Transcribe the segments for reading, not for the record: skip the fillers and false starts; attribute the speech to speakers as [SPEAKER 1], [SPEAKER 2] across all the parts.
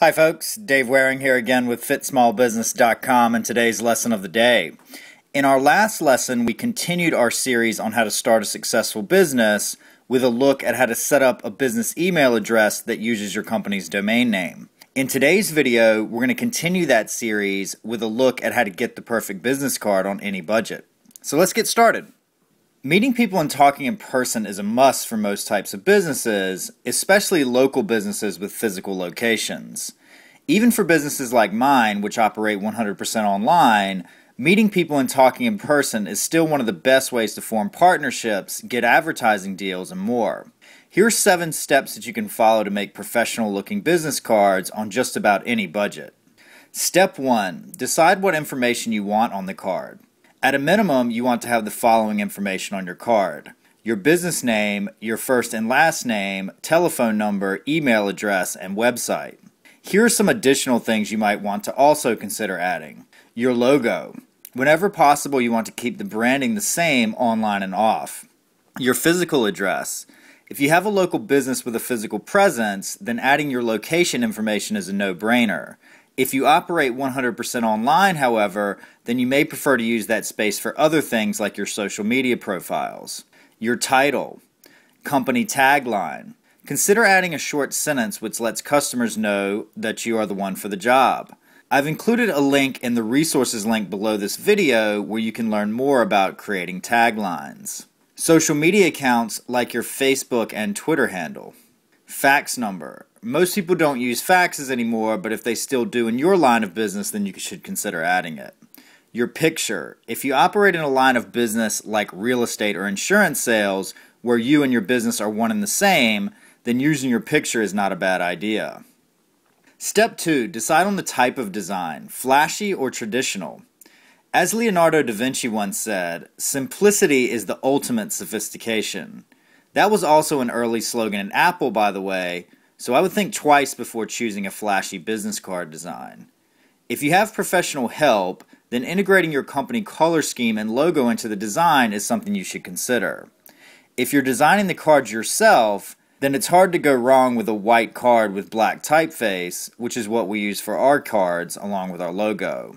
[SPEAKER 1] Hi folks, Dave Waring here again with FitSmallBusiness.com and today's lesson of the day. In our last lesson, we continued our series on how to start a successful business with a look at how to set up a business email address that uses your company's domain name. In today's video, we're going to continue that series with a look at how to get the perfect business card on any budget. So let's get started. Meeting people and talking in person is a must for most types of businesses, especially local businesses with physical locations. Even for businesses like mine, which operate 100% online, meeting people and talking in person is still one of the best ways to form partnerships, get advertising deals, and more. Here are 7 steps that you can follow to make professional-looking business cards on just about any budget. Step 1. Decide what information you want on the card. At a minimum, you want to have the following information on your card: your business name, your first and last name, telephone number, email address, and website. Here are some additional things you might want to also consider adding. Your logo. Whenever possible, you want to keep the branding the same online and off. Your physical address. If you have a local business with a physical presence, then adding your location information is a no-brainer. If you operate 100% online, however, then you may prefer to use that space for other things like your social media profiles. Your title. Company tagline. Consider adding a short sentence which lets customers know that you are the one for the job. I've included a link in the resources link below this video where you can learn more about creating taglines. Social media accounts like your Facebook and Twitter handle. Fax number. Most people don't use faxes anymore, but if they still do in your line of business, then you should consider adding it. Your picture. If you operate in a line of business like real estate or insurance sales, where you and your business are one and the same, then using your picture is not a bad idea. Step 2. Decide on the type of design, flashy or traditional. As Leonardo da Vinci once said, simplicity is the ultimate sophistication. That was also an early slogan in Apple, by the way, so I would think twice before choosing a flashy business card design. If you have professional help, then integrating your company color scheme and logo into the design is something you should consider. If you're designing the cards yourself, then it's hard to go wrong with a white card with black typeface, which is what we use for our cards along with our logo.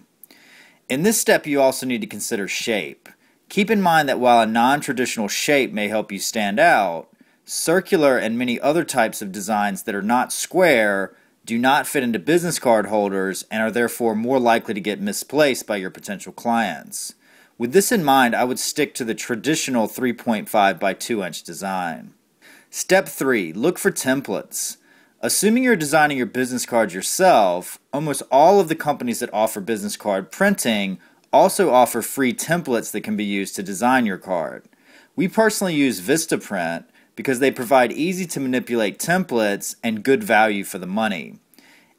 [SPEAKER 1] In this step, you also need to consider shape. Keep in mind that while a non-traditional shape may help you stand out, circular and many other types of designs that are not square do not fit into business card holders and are therefore more likely to get misplaced by your potential clients. With this in mind, I would stick to the traditional 3.5 by 2 inch design. Step 3. Look for templates. Assuming you're designing your business cards yourself, almost all of the companies that offer business card printing also offer free templates that can be used to design your card. We personally use Vistaprint because they provide easy to manipulate templates and good value for the money.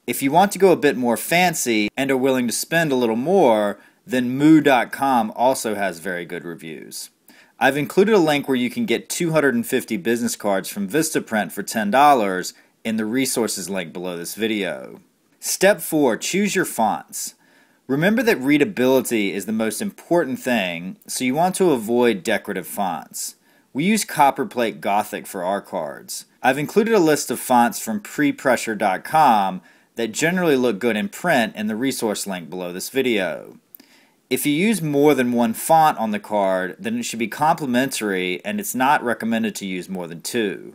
[SPEAKER 1] If you want to go a bit more fancy and are willing to spend a little more, then moo.com also has very good reviews. I've included a link where you can get 250 business cards from Vistaprint for $10 in the resources link below this video. Step 4. Choose your fonts. Remember that readability is the most important thing, so you want to avoid decorative fonts. We use copperplate Gothic for our cards. I've included a list of fonts from prepressure.com that generally look good in print in the resource link below this video. If you use more than one font on the card, then it should be complimentary and it's not recommended to use more than 2.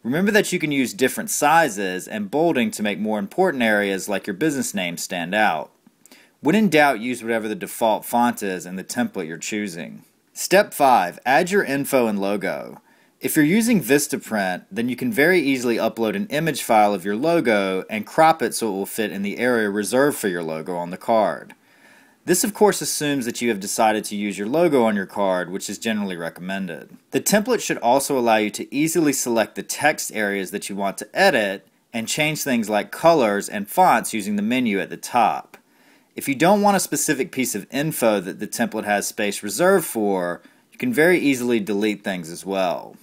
[SPEAKER 1] Remember that you can use different sizes and bolding to make more important areas like your business name stand out. When in doubt, use whatever the default font is in the template you're choosing. Step 5. Add your info and logo. If you're using Vistaprint, then you can very easily upload an image file of your logo and crop it so it will fit in the area reserved for your logo on the card. This of course assumes that you have decided to use your logo on your card, which is generally recommended. The template should also allow you to easily select the text areas that you want to edit and change things like colors and fonts using the menu at the top. If you don't want a specific piece of info that the template has space reserved for, you can very easily delete things as well.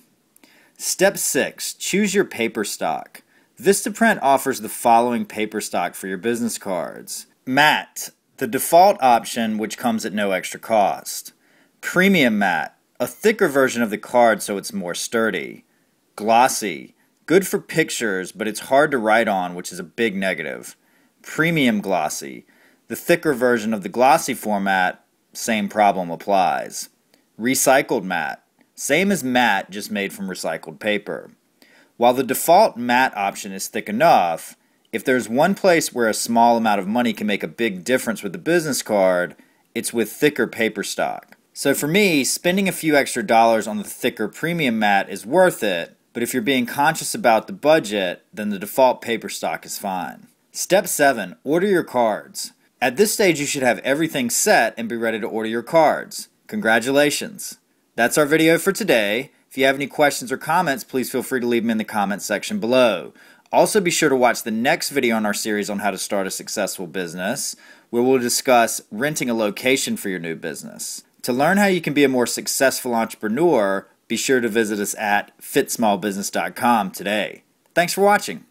[SPEAKER 1] Step 6. Choose your paper stock. Vistaprint offers the following paper stock for your business cards. Matte, the default option which comes at no extra cost. Premium matte, a thicker version of the card so it's more sturdy. Glossy, good for pictures but it's hard to write on, which is a big negative. premium glossy. The thicker version of the glossy format, same problem applies. Recycled matte. Same as matte, just made from recycled paper. While the default matte option is thick enough, if there's one place where a small amount of money can make a big difference with a business card, it's with thicker paper stock. So for me, spending a few extra dollars on the thicker premium matte is worth it, but if you're being conscious about the budget, then the default paper stock is fine. Step 7. Order your cards. At this stage, you should have everything set and be ready to order your cards. Congratulations! That's our video for today. If you have any questions or comments, please feel free to leave them in the comments section below. Also, be sure to watch the next video in our series on how to start a successful business, where we'll discuss renting a location for your new business. To learn how you can be a more successful entrepreneur, be sure to visit us at fitsmallbusiness.com today. Thanks for watching.